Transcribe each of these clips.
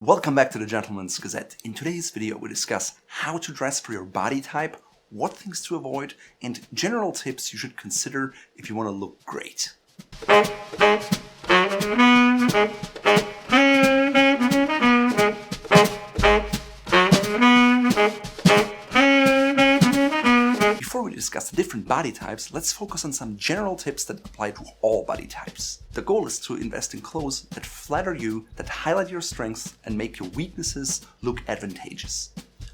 Welcome back to the Gentleman's Gazette. In today's video we discuss how to dress for your body type, what things to avoid, and general tips you should consider if you want to look great. Before we discuss the different body types, let's focus on some general tips that apply to all body types. The goal is to invest in clothes that flatter you, that highlight your strengths, and make your weaknesses look advantageous.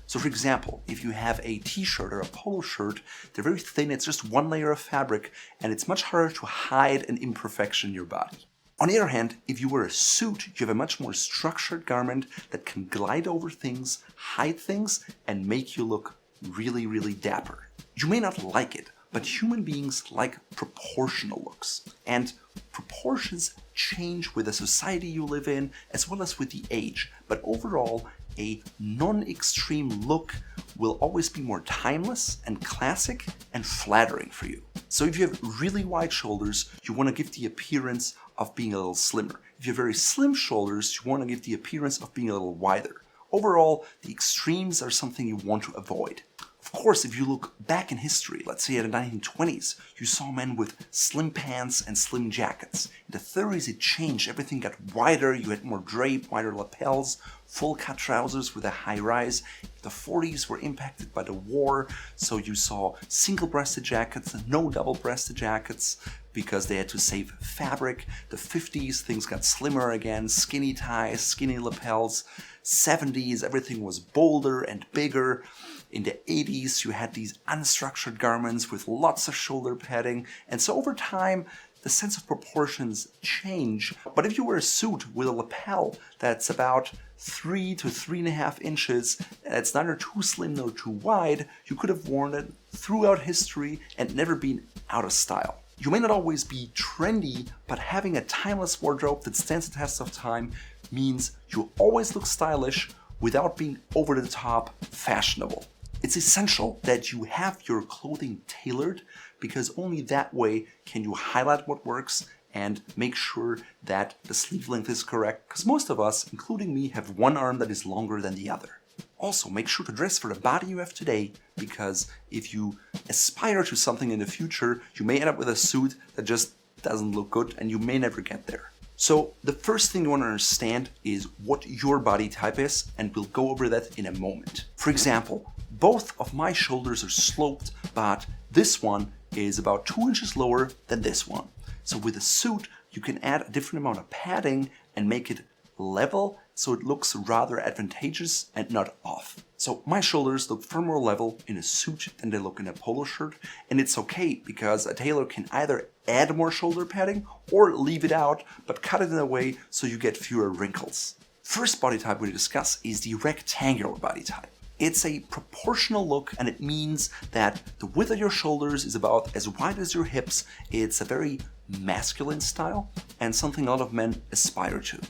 So for example, if you have a t-shirt or a polo shirt, they're very thin, it's just one layer of fabric, and it's much harder to hide an imperfection in your body. On the other hand, if you wear a suit, you have a much more structured garment that can glide over things, hide things, and make you look really dapper. You may not like it, but human beings like proportional looks. And proportions change with the society you live in as well as with the age. But overall, a non-extreme look will always be more timeless and classic and flattering for you. So if you have really wide shoulders, you want to give the appearance of being a little slimmer. If you have very slim shoulders, you want to give the appearance of being a little wider. Overall, the extremes are something you want to avoid. Of course, if you look back in history, let's say in the 1920s, you saw men with slim pants and slim jackets. In the 30s it changed, everything got wider, you had more drape, wider lapels, full cut trousers with a high rise. The 40s were impacted by the war, so you saw single-breasted jackets and no double-breasted jackets because they had to save fabric. The 50s, things got slimmer again, skinny ties, skinny lapels. 70s, everything was bolder and bigger. In the 80s, you had these unstructured garments with lots of shoulder padding. And so over time, the sense of proportions change. But if you wear a suit with a lapel that's about 3 to 3.5 inches, and it's neither too slim nor too wide, you could have worn it throughout history and never been out of style. You may not always be trendy, but having a timeless wardrobe that stands the test of time means you always look stylish without being over the top fashionable. It's essential that you have your clothing tailored because only that way can you highlight what works and make sure that the sleeve length is correct, because most of us, including me, have one arm that is longer than the other. Also, make sure to dress for the body you have today, because if you aspire to something in the future, you may end up with a suit that just doesn't look good and you may never get there. So the first thing you want to understand is what your body type is, and we'll go over that in a moment. For example, both of my shoulders are sloped, but this one is about 2 inches lower than this one. So with a suit, you can add a different amount of padding and make it level so it looks rather advantageous and not off. So my shoulders look far more level in a suit than they look in a polo shirt, and it's okay because a tailor can either add more shoulder padding or leave it out, but cut it in a way so you get fewer wrinkles. First body type we discuss is the rectangular body type. It's a proportional look, and it means that the width of your shoulders is about as wide as your hips. It's a very masculine style and something a lot of men aspire to.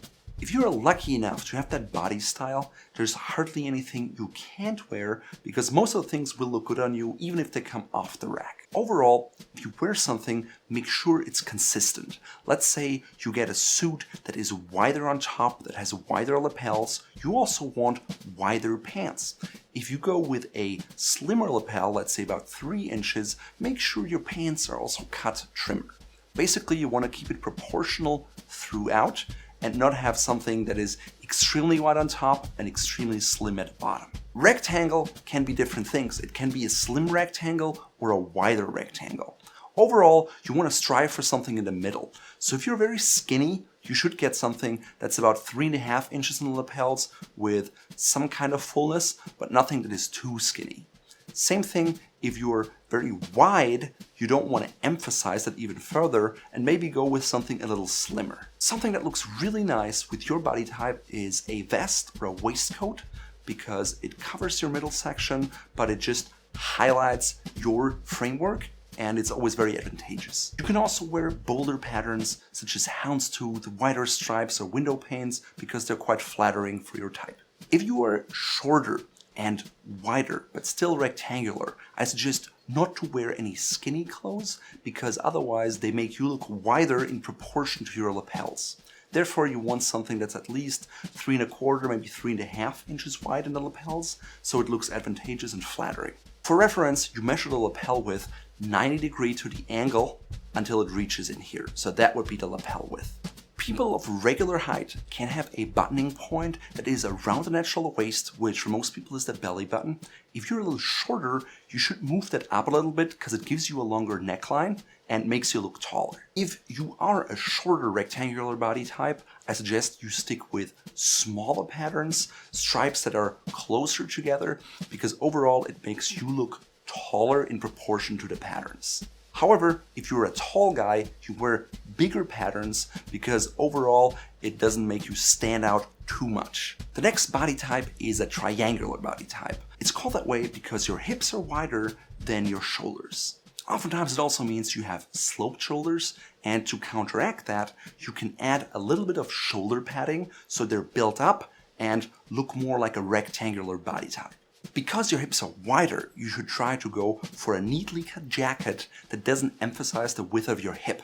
If you're lucky enough to have that body style, there's hardly anything you can't wear because most of the things will look good on you even if they come off the rack. Overall, if you wear something, make sure it's consistent. Let's say you get a suit that is wider on top, that has wider lapels. You also want wider pants. If you go with a slimmer lapel, let's say about 3 inches, make sure your pants are also cut trimmer. Basically, you want to keep it proportional throughout and not have something that is extremely wide on top and extremely slim at the bottom. Rectangle can be different things. It can be a slim rectangle or a wider rectangle. Overall, you want to strive for something in the middle. So if you're very skinny, you should get something that's about 3.5 inches in the lapels with some kind of fullness, but nothing that is too skinny. Same thing if you're very wide, you don't want to emphasize that even further and maybe go with something a little slimmer. Something that looks really nice with your body type is a vest or a waistcoat because it covers your middle section, but it just highlights your framework and it's always very advantageous. You can also wear bolder patterns such as houndstooth, wider stripes or window panes because they're quite flattering for your type. If you are shorter and wider, but still rectangular, I suggest not to wear any skinny clothes because otherwise they make you look wider in proportion to your lapels. Therefore, you want something that's at least 3¼ maybe 3½ inches wide in the lapels, so it looks advantageous and flattering. For reference, you measure the lapel width 90 degrees to the angle until it reaches in here, so that would be the lapel width. People of regular height can have a buttoning point that is around the natural waist, which for most people is the belly button. If you're a little shorter, you should move that up a little bit because it gives you a longer neckline and makes you look taller. If you are a shorter rectangular body type, I suggest you stick with smaller patterns, stripes that are closer together, because overall it makes you look taller in proportion to the patterns. However, if you're a tall guy, you wear bigger patterns because overall it doesn't make you stand out too much. The next body type is a triangular body type. It's called that way because your hips are wider than your shoulders. Oftentimes it also means you have sloped shoulders, and to counteract that, you can add a little bit of shoulder padding so they're built up and look more like a rectangular body type. Because your hips are wider, you should try to go for a neatly cut jacket that doesn't emphasize the width of your hip.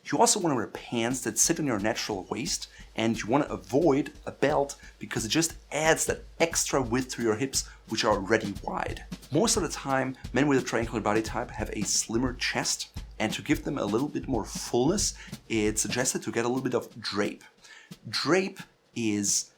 You also want to wear pants that sit on your natural waist, and you want to avoid a belt because it just adds that extra width to your hips, which are already wide. Most of the time, men with a triangular body type have a slimmer chest, and to give them a little bit more fullness, it's suggested to get a little bit of drape. Drape is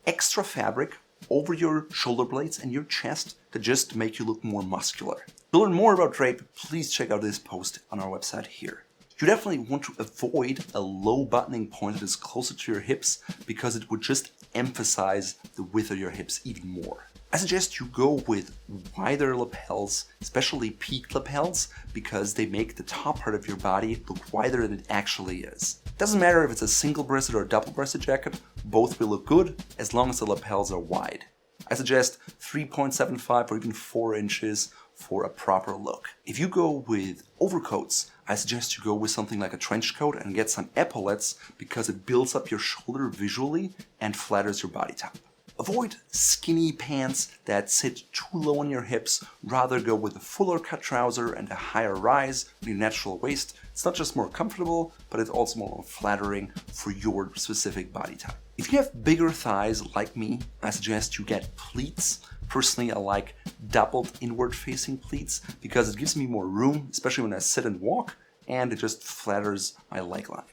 extra fabric over your shoulder blades and your chest to just make you look more muscular. To learn more about drape, please check out this post on our website here. You definitely want to avoid a low buttoning point that is closer to your hips because it would just emphasize the width of your hips even more. I suggest you go with wider lapels, especially peaked lapels, because they make the top part of your body look wider than it actually is. Doesn't matter if it's a single-breasted or a double-breasted jacket, both will look good as long as the lapels are wide. I suggest 3.75 or even 4 inches for a proper look. If you go with overcoats, I suggest you go with something like a trench coat and get some epaulettes because it builds up your shoulder visually and flatters your body type. Avoid skinny pants that sit too low on your hips, rather go with a fuller cut trouser and a higher rise on your natural waist. It's not just more comfortable, but it's also more flattering for your specific body type. If you have bigger thighs like me, I suggest you get pleats. Personally, I like doubled inward facing pleats because it gives me more room, especially when I sit and walk, and it just flatters my leg line.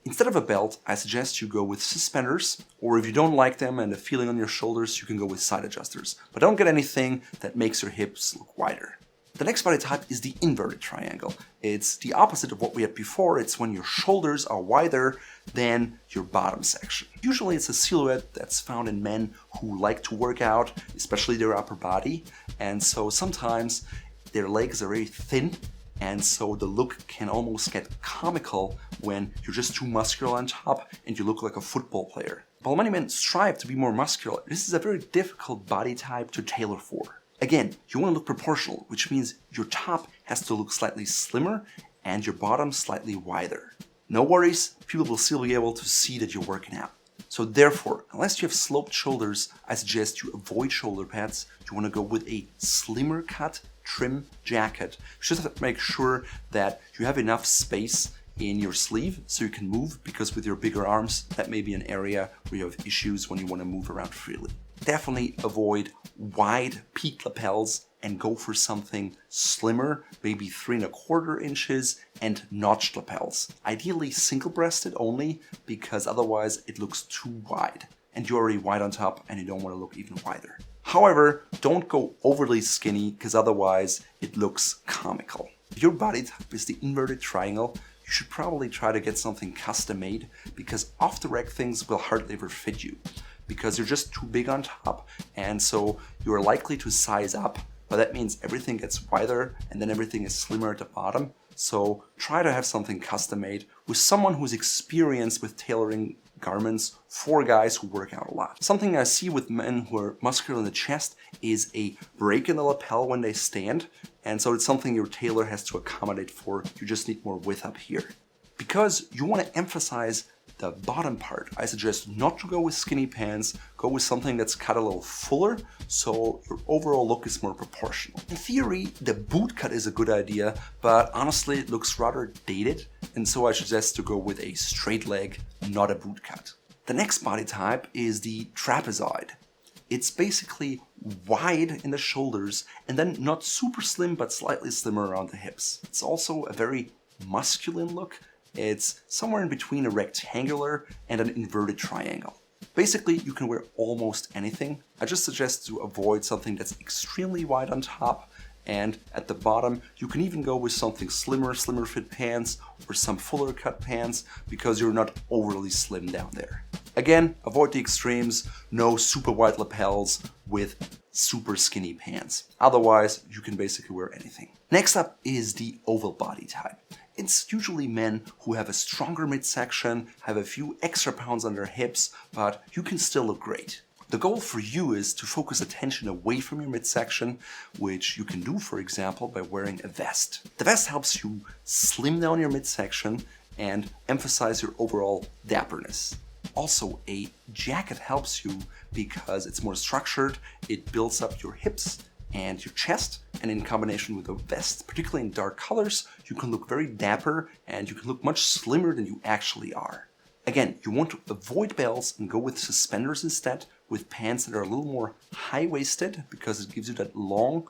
Instead of a belt, I suggest you go with suspenders, or if you don't like them and the feeling on your shoulders, you can go with side adjusters. But don't get anything that makes your hips look wider. The next body type is the inverted triangle. It's the opposite of what we had before. It's when your shoulders are wider than your bottom section. Usually it's a silhouette that's found in men who like to work out, especially their upper body. And so sometimes their legs are very thin, and so the look can almost get comical when you're just too muscular on top and you look like a football player. While many men strive to be more muscular, this is a very difficult body type to tailor for. Again, you want to look proportional, which means your top has to look slightly slimmer and your bottom slightly wider. No worries, people will still be able to see that you're working out. So therefore, unless you have sloped shoulders, I suggest you avoid shoulder pads. You want to go with a slimmer cut trim jacket. You just have to make sure that you have enough space in your sleeve so you can move, because with your bigger arms, that may be an area where you have issues when you want to move around freely. Definitely avoid wide peaked lapels and go for something slimmer, maybe 3¼ inches, and notched lapels. Ideally single-breasted only, because otherwise it looks too wide. And you're already wide on top and you don't want to look even wider. However, don't go overly skinny because otherwise it looks comical. If your body type is the inverted triangle, you should probably try to get something custom made, because off-the-rack things will hardly ever fit you because you're just too big on top, and so you're likely to size up, but that means everything gets wider and then everything is slimmer at the bottom. So try to have something custom made with someone who's experienced with tailoring garments for guys who work out a lot. Something I see with men who are muscular in the chest is a break in the lapel when they stand, and so it's something your tailor has to accommodate for. You just need more width up here. Because you want to emphasize the bottom part, I suggest not to go with skinny pants, go with something that's cut a little fuller, so your overall look is more proportional. In theory, the boot cut is a good idea, but honestly it looks rather dated, and so I suggest to go with a straight leg, not a boot cut. The next body type is the trapezoid. It's basically wide in the shoulders and then not super slim but slightly slimmer around the hips. It's also a very masculine look. It's somewhere in between a rectangular and an inverted triangle. Basically, you can wear almost anything. I just suggest to avoid something that's extremely wide on top, and at the bottom you can even go with something slimmer fit pants or some fuller cut pants because you're not overly slim down there. Again, avoid the extremes, no super wide lapels with super skinny pants. Otherwise, you can basically wear anything. Next up is the oval body type. It's usually men who have a stronger midsection, have a few extra pounds on their hips, but you can still look great. The goal for you is to focus attention away from your midsection, which you can do, for example, by wearing a vest. The vest helps you slim down your midsection and emphasize your overall dapperness. Also, a jacket helps you because it's more structured, it builds up your hips and your chest, and in combination with a vest, particularly in dark colors, you can look very dapper and you can look much slimmer than you actually are. Again, you want to avoid belts and go with suspenders instead, with pants that are a little more high-waisted because it gives you that long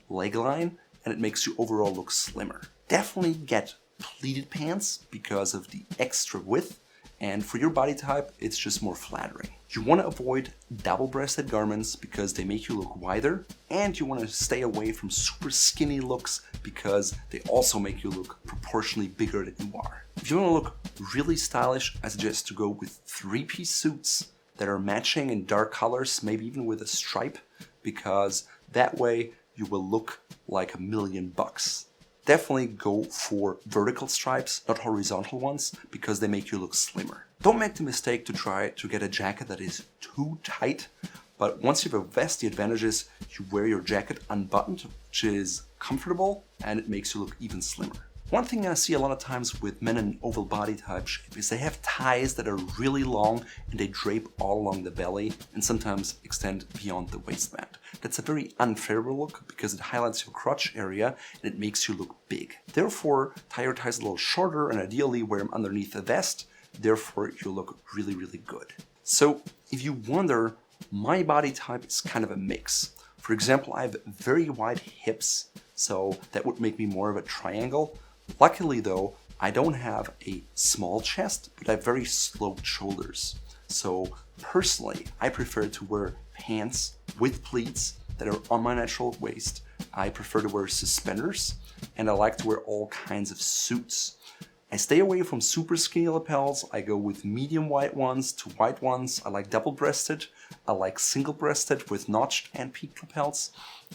leg line and it makes you overall look slimmer. Definitely get pleated pants because of the extra width, and for your body type, it's just more flattering. You want to avoid double-breasted garments because they make you look wider, and you want to stay away from super skinny looks because they also make you look proportionally bigger than you are. If you want to look really stylish, I suggest to go with three-piece suits that are matching in dark colors, maybe even with a stripe, because that way you will look like $1,000,000. Definitely go for vertical stripes, not horizontal ones, because they make you look slimmer. Don't make the mistake to try to get a jacket that is too tight, but once you have a vest, the advantage is you wear your jacket unbuttoned, which is comfortable, and it makes you look even slimmer. One thing I see a lot of times with men in oval body type shape is they have ties that are really long and they drape all along the belly and sometimes extend beyond the waistband. That's a very unfavorable look because it highlights your crotch area and it makes you look big. Therefore, tie your ties a little shorter and ideally wear them underneath a vest. Therefore, you look really, really good. So if you wonder, my body type is kind of a mix. For example, I have very wide hips, so that would make me more of a triangle. Luckily though, I don't have a small chest, but I have very sloped shoulders. So personally, I prefer to wear pants with pleats that are on my natural waist. I prefer to wear suspenders, and I like to wear all kinds of suits. I stay away from super skinny lapels. I go with medium wide ones to wide ones. I like double-breasted. I like single-breasted with notched and peaked lapels.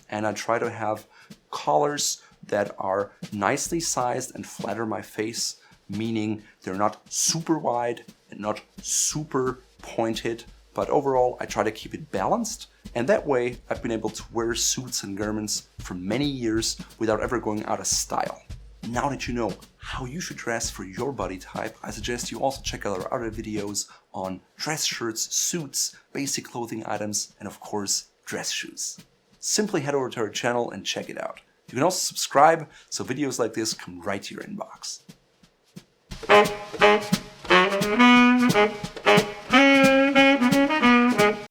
And I try to have collars that are nicely sized and flatter my face, meaning they're not super wide and not super pointed, but overall I try to keep it balanced, and that way I've been able to wear suits and garments for many years without ever going out of style. Now that you know how you should dress for your body type, I suggest you also check out our other videos on dress shirts, suits, basic clothing items, and of course, dress shoes. Simply head over to our channel and check it out. You can also subscribe so videos like this come right to your inbox.